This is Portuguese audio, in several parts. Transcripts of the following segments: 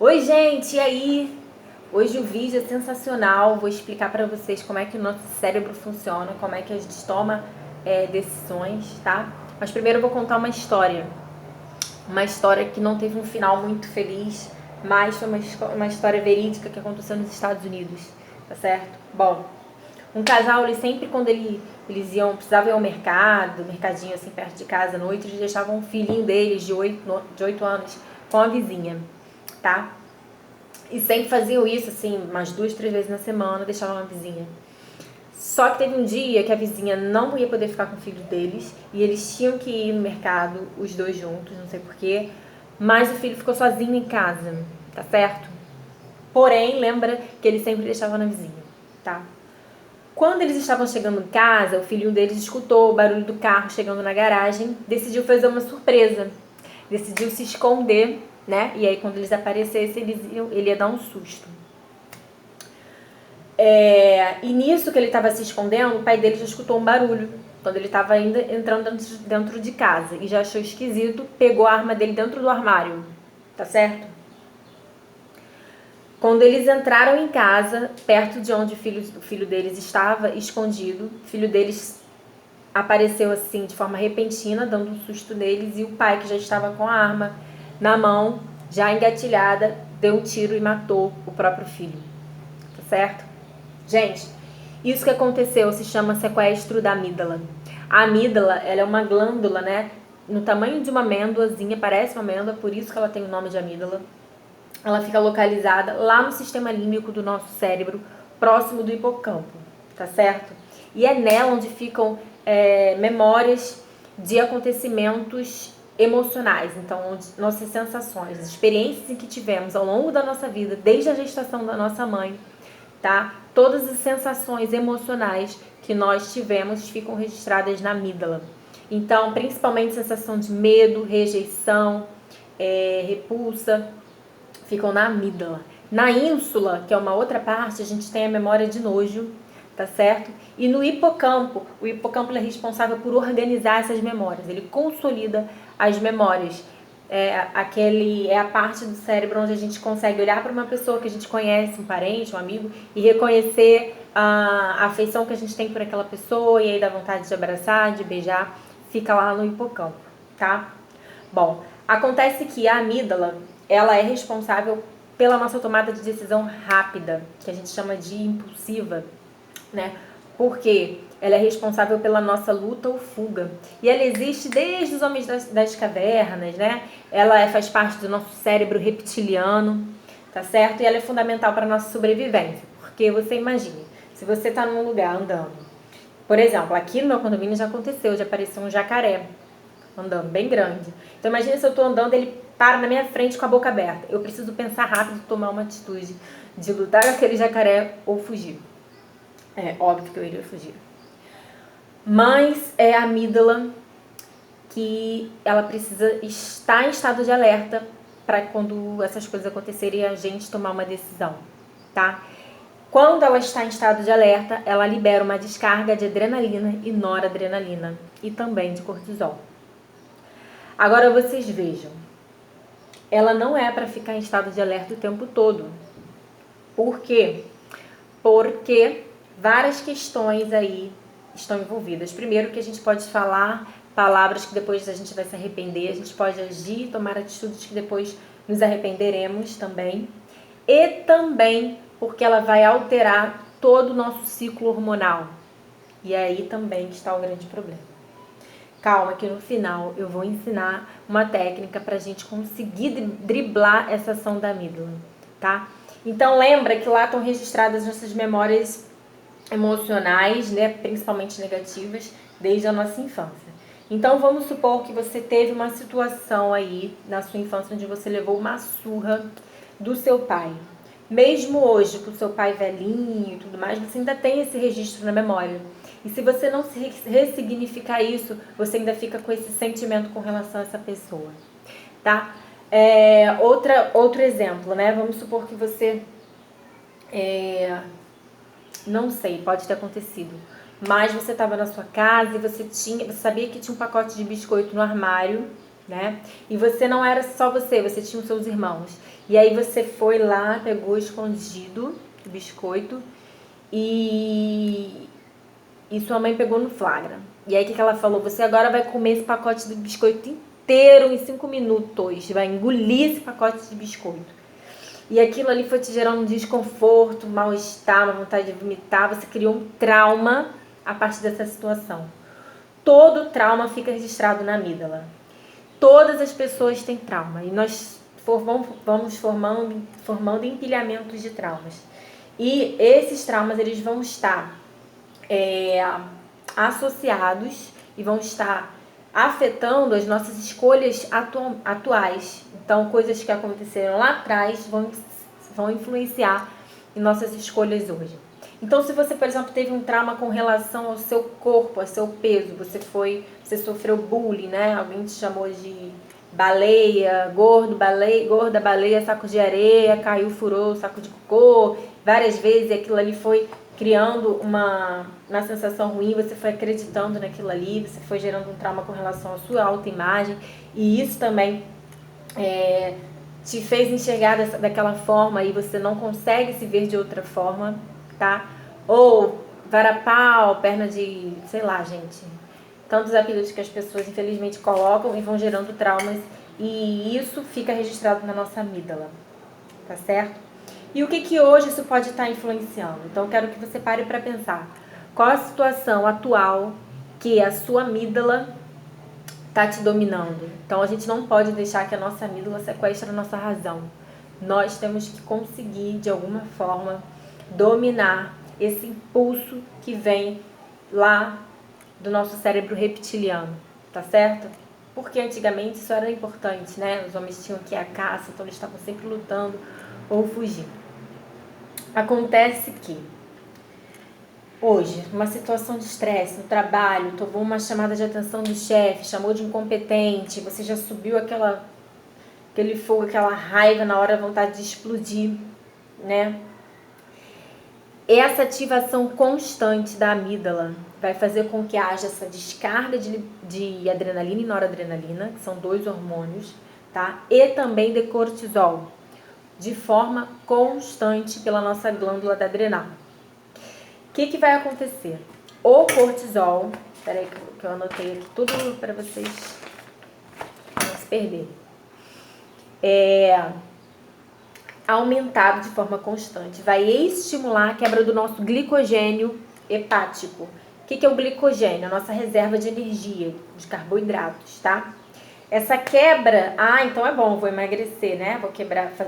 Oi, gente, e aí? Hoje o vídeo é sensacional. Vou explicar para vocês como é que o nosso cérebro funciona, como é que a gente toma decisões, tá? Mas primeiro eu vou contar uma história. Uma história que não teve um final muito feliz, mas foi uma história verídica que aconteceu nos Estados Unidos, tá certo? Bom, um casal, eles sempre quando precisavam ir ao mercado, mercadinho assim perto de casa à noite, eles deixavam um filhinho deles de 8 anos com a vizinha, tá? E sempre faziam isso, assim, umas 2, 3 vezes na semana, deixavam a vizinha. Só que teve um dia que a vizinha não ia poder ficar com o filho deles e eles tinham que ir no mercado, os dois juntos, não sei porquê, mas o filho ficou sozinho em casa, tá certo? Porém, lembra que ele sempre deixava na vizinha, tá? Quando eles estavam chegando em casa, o filhinho deles escutou o barulho do carro chegando na garagem, decidiu fazer uma surpresa, decidiu se esconder, né? E aí quando eles aparecessem, ele ia dar um susto. E nisso que ele estava se escondendo, o pai dele já escutou um barulho, quando ele estava ainda entrando dentro de casa, e já achou esquisito, pegou a arma dele dentro do armário, tá certo? Quando eles entraram em casa, perto de onde o filho deles estava escondido, o filho deles apareceu assim de forma repentina, dando um susto neles, e o pai, que já estava com a arma na mão, já engatilhada, deu um tiro e matou o próprio filho, tá certo? Gente, isso que aconteceu se chama sequestro da amígdala. A amígdala, ela é uma glândula, né, no tamanho de uma amêndoazinha, parece uma amêndoa, por isso que ela tem o nome de amígdala. Ela fica localizada lá no sistema límbico do nosso cérebro, próximo do hipocampo, tá certo? E é nela onde ficam memórias de acontecimentos emocionais, então nossas sensações, as experiências em que tivemos ao longo da nossa vida, desde a gestação da nossa mãe, tá? Todas as sensações emocionais que nós tivemos ficam registradas na amígdala. Então, principalmente sensação de medo, rejeição, repulsa, ficam na amígdala. Na ínsula, que é uma outra parte, a gente tem a memória de nojo, tá certo? E no hipocampo, o hipocampo é responsável por organizar essas memórias, ele consolida as memórias. É a parte do cérebro onde a gente consegue olhar para uma pessoa que a gente conhece, um parente, um amigo, e reconhecer a afeição que a gente tem por aquela pessoa, e aí dá vontade de abraçar, de beijar, fica lá no hipocampo, tá? Bom, acontece que a amígdala, ela é responsável pela nossa tomada de decisão rápida, que a gente chama de impulsiva, né? Porque ela é responsável pela nossa luta ou fuga. E ela existe desde os homens das cavernas, né? Ela faz parte do nosso cérebro reptiliano, tá certo? E ela é fundamental para a nossa sobrevivência. Porque você imagine, se você está num lugar andando, por exemplo, aqui no meu condomínio já aconteceu de aparecer um jacaré andando, bem grande. Então imagina se eu estou andando, ele para na minha frente com a boca aberta. Eu preciso pensar rápido, tomar uma atitude de lutar com aquele jacaré ou fugir. É óbvio que eu iria fugir. Mas é a amígdala que ela precisa estar em estado de alerta para quando essas coisas acontecerem a gente tomar uma decisão, tá? Quando ela está em estado de alerta, ela libera uma descarga de adrenalina e noradrenalina e também de cortisol. Agora vocês vejam, ela não é para ficar em estado de alerta o tempo todo. Por quê? Porque várias questões aí estão envolvidas. Primeiro, que a gente pode falar palavras que depois a gente vai se arrepender, a gente pode agir, tomar atitudes que depois nos arrependeremos também. E também porque ela vai alterar todo o nosso ciclo hormonal. E aí também está o grande problema. Calma que no final eu vou ensinar uma técnica para a gente conseguir driblar essa ação da amígdala, tá? Então lembra que lá estão registradas nossas memórias emocionais, né, principalmente negativas, desde a nossa infância. Então vamos supor que você teve uma situação aí na sua infância onde você levou uma surra do seu pai. Mesmo hoje, com o seu pai velhinho e tudo mais, você ainda tem esse registro na memória. E se você não se ressignificar isso, você ainda fica com esse sentimento com relação a essa pessoa, tá? Outro exemplo, né? Vamos supor que você, não sei, pode ter acontecido, mas você estava na sua casa e você sabia que tinha um pacote de biscoito no armário, né? E você não era só você tinha os seus irmãos. E aí você foi lá, pegou escondido o biscoito e sua mãe pegou no flagra. E aí o que ela falou? Você agora vai comer esse pacote de biscoito inteiro em 5 minutos. Vai engolir esse pacote de biscoito. E aquilo ali foi te gerando um desconforto, um mal-estar, uma vontade de vomitar. Você criou um trauma a partir dessa situação. Todo trauma fica registrado na amígdala. Todas as pessoas têm trauma. E nós vamos formando empilhamentos de traumas. E esses traumas eles vão estar associados e vão estar afetando as nossas escolhas atuais. Então, coisas que aconteceram lá atrás vão influenciar em nossas escolhas hoje. Então, se você, por exemplo, teve um trauma com relação ao seu corpo, ao seu peso, você sofreu bullying, né? Alguém te chamou de baleia, gorda baleia, saco de areia, caiu, furou, saco de cocô, várias vezes, e aquilo ali foi criando uma sensação ruim, você foi acreditando naquilo ali, você foi gerando um trauma com relação à sua autoimagem, e isso também te fez enxergar daquela forma e você não consegue se ver de outra forma, tá? Ou varapau, perna de, sei lá, gente, tantos apelidos que as pessoas infelizmente colocam e vão gerando traumas, e isso fica registrado na nossa amígdala, tá certo? E o que hoje isso pode estar influenciando? Então, eu quero que você pare para pensar. Qual a situação atual que a sua amígdala está te dominando? Então, a gente não pode deixar que a nossa amígdala sequestre a nossa razão. Nós temos que conseguir, de alguma forma, dominar esse impulso que vem lá do nosso cérebro reptiliano, tá certo? Porque antigamente isso era importante, né? Os homens tinham que ir à caça, então eles estavam sempre lutando ou fugindo. Acontece que hoje, uma situação de estresse no trabalho, tomou uma chamada de atenção do chefe, chamou de incompetente, você já subiu aquele fogo, aquela raiva na hora, a vontade de explodir, né? Essa ativação constante da amígdala vai fazer com que haja essa descarga de adrenalina e noradrenalina, que são 2 hormônios, tá? E também de cortisol, de forma constante pela nossa glândula da adrenal. O que vai acontecer? O cortisol, peraí que eu anotei aqui tudo para vocês não se perderem, aumentado de forma constante, vai estimular a quebra do nosso glicogênio hepático. O que é o glicogênio? A nossa reserva de energia, de carboidratos, tá? Essa quebra, então é bom, vou emagrecer, né?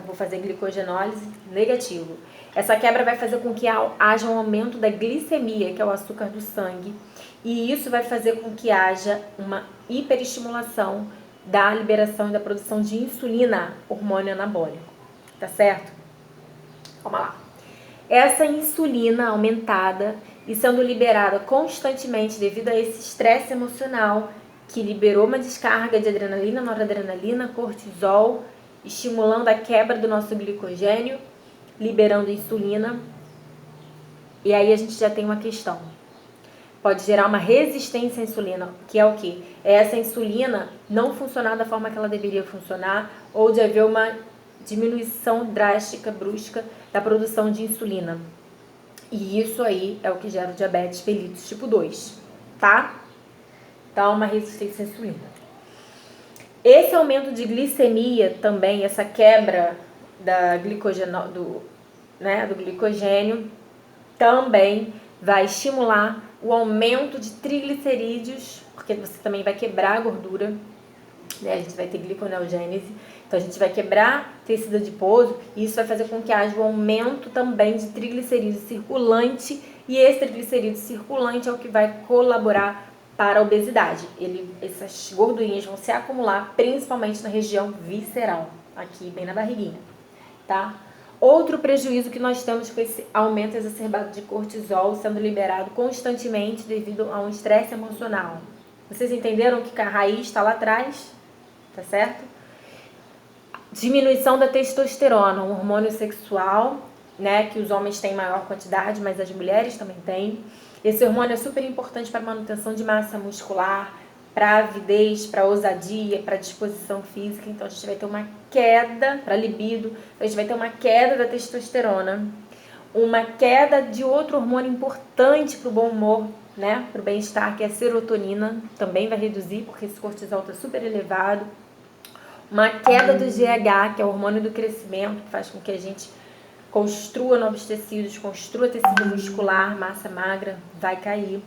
Vou fazer glicogenólise, negativo. Essa quebra vai fazer com que haja um aumento da glicemia, que é o açúcar do sangue, e isso vai fazer com que haja uma hiperestimulação da liberação e da produção de insulina, hormônio anabólico, tá certo? Vamos lá. Essa insulina aumentada e sendo liberada constantemente devido a esse estresse emocional, que liberou uma descarga de adrenalina, noradrenalina, cortisol, estimulando a quebra do nosso glicogênio, liberando insulina. E aí a gente já tem uma questão. Pode gerar uma resistência à insulina, que é o quê? É essa insulina não funcionar da forma que ela deveria funcionar, ou de haver uma diminuição drástica, brusca, da produção de insulina. E isso aí é o que gera o diabetes mellitus tipo 2, tá? Então, uma resistência à insulina. Esse aumento de glicemia também, essa quebra do glicogênio, também vai estimular o aumento de triglicerídeos, porque você também vai quebrar a gordura, né? A gente vai ter gliconeogênese, então a gente vai quebrar tecido adiposo, e isso vai fazer com que haja um aumento também de triglicerídeos circulante, e esse triglicerídeo circulante é o que vai colaborar para a obesidade. Essas gordurinhas vão se acumular principalmente na região visceral, aqui bem na barriguinha, tá? Outro prejuízo que nós temos com esse aumento exacerbado de cortisol sendo liberado constantemente devido a um estresse emocional. Vocês entenderam que a raiz está lá atrás, tá certo? Diminuição da testosterona, um hormônio sexual, né, que os homens têm em maior quantidade, mas as mulheres também têm. Esse hormônio é super importante para a manutenção de massa muscular, para avidez, para ousadia, para disposição física. Então a gente vai ter uma queda para libido, a gente vai ter uma queda da testosterona, uma queda de outro hormônio importante para o bom humor, né, para o bem-estar, que é a serotonina, também vai reduzir porque esse cortisol está super elevado. Uma queda do GH, que é o hormônio do crescimento, que faz com que a gente construa novos tecidos, construa tecido muscular, massa magra, vai cair.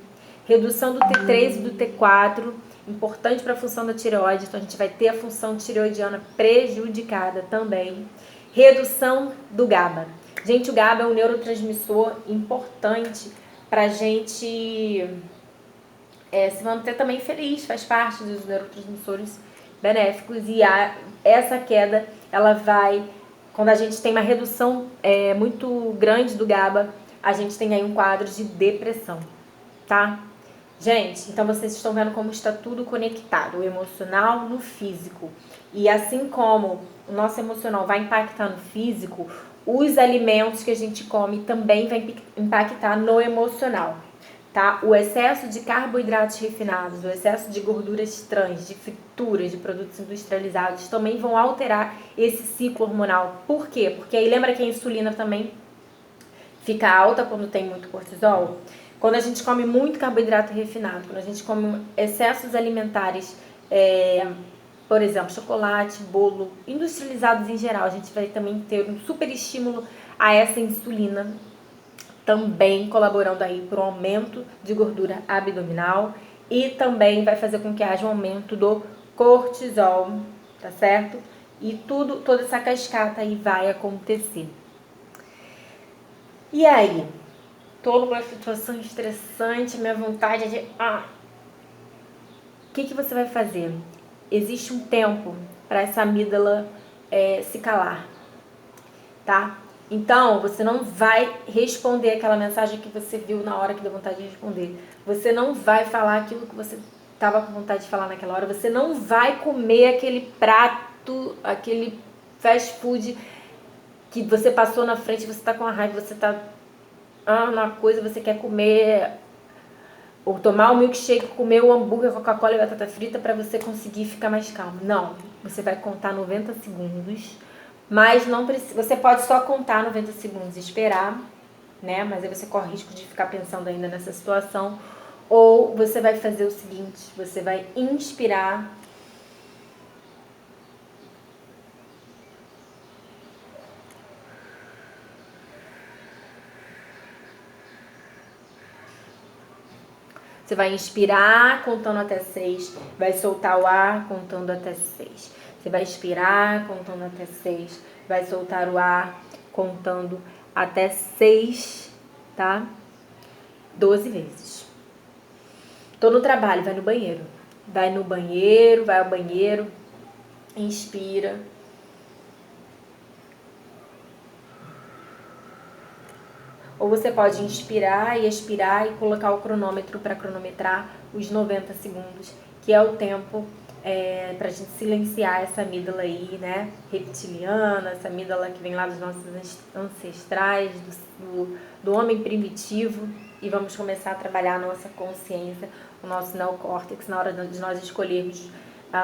Redução do T3 e do T4, importante para a função da tireoide, então a gente vai ter a função tireoidiana prejudicada também. Redução do GABA. Gente, o GABA é um neurotransmissor importante para a gente se manter também feliz, faz parte dos neurotransmissores benéficos, e essa queda, ela vai, quando a gente tem uma redução muito grande do GABA, a gente tem aí um quadro de depressão, tá? Gente, então vocês estão vendo como está tudo conectado, o emocional no físico. E assim como o nosso emocional vai impactar no físico, os alimentos que a gente come também vai impactar no emocional, tá? O excesso de carboidratos refinados, o excesso de gorduras trans, de frituras, de produtos industrializados também vão alterar esse ciclo hormonal. Por quê? Porque aí lembra que a insulina também fica alta quando tem muito cortisol? Quando a gente come muito carboidrato refinado, quando a gente come excessos alimentares, por exemplo, chocolate, bolo, industrializados em geral, a gente vai também ter um super estímulo a essa insulina, também colaborando aí para o aumento de gordura abdominal, e também vai fazer com que haja um aumento do cortisol, tá certo? E toda essa cascata aí vai acontecer. E aí? Tô numa situação estressante, minha vontade é de... O que você vai fazer? Existe um tempo para essa amígdala se calar, tá? Então, você não vai responder aquela mensagem que você viu na hora que deu vontade de responder. Você não vai falar aquilo que você estava com vontade de falar naquela hora. Você não vai comer aquele prato, aquele fast food que você passou na frente, você está com a raiva, você está... uma coisa, você quer comer, ou tomar um milkshake, comer o hambúrguer, Coca-Cola e batata frita para você conseguir ficar mais calmo. Não, você vai contar 90 segundos, mas não precisa, você pode só contar 90 segundos e esperar, né? Mas aí você corre risco de ficar pensando ainda nessa situação. Ou você vai fazer o seguinte, você vai inspirar, você vai inspirar contando até 6, vai soltar o ar contando até 6. Você vai inspirar contando até 6, vai soltar o ar contando até 6, tá? 12 vezes. Tô no trabalho, vai no banheiro. Vai no banheiro, vai ao banheiro, inspira. Ou você pode inspirar e expirar e colocar o cronômetro para cronometrar os 90 segundos, que é o tempo para a gente silenciar essa amígdala aí, né, reptiliana, essa amígdala que vem lá dos nossos ancestrais, do homem primitivo, e vamos começar a trabalhar a nossa consciência, o nosso neocórtex, na hora de nós escolhermos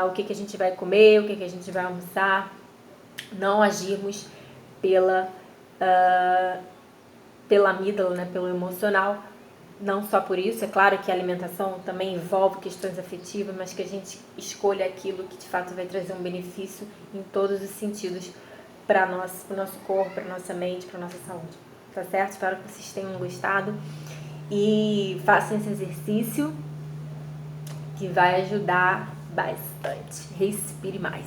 o que a gente vai comer, o que a gente vai almoçar, não agirmos pela amígdala, né, pelo emocional. Não só por isso, é claro que a alimentação também envolve questões afetivas, mas que a gente escolha aquilo que de fato vai trazer um benefício em todos os sentidos para o nosso corpo, para nossa mente, para nossa saúde. Tá certo? Espero que vocês tenham gostado e façam esse exercício que vai ajudar bastante. Respire mais.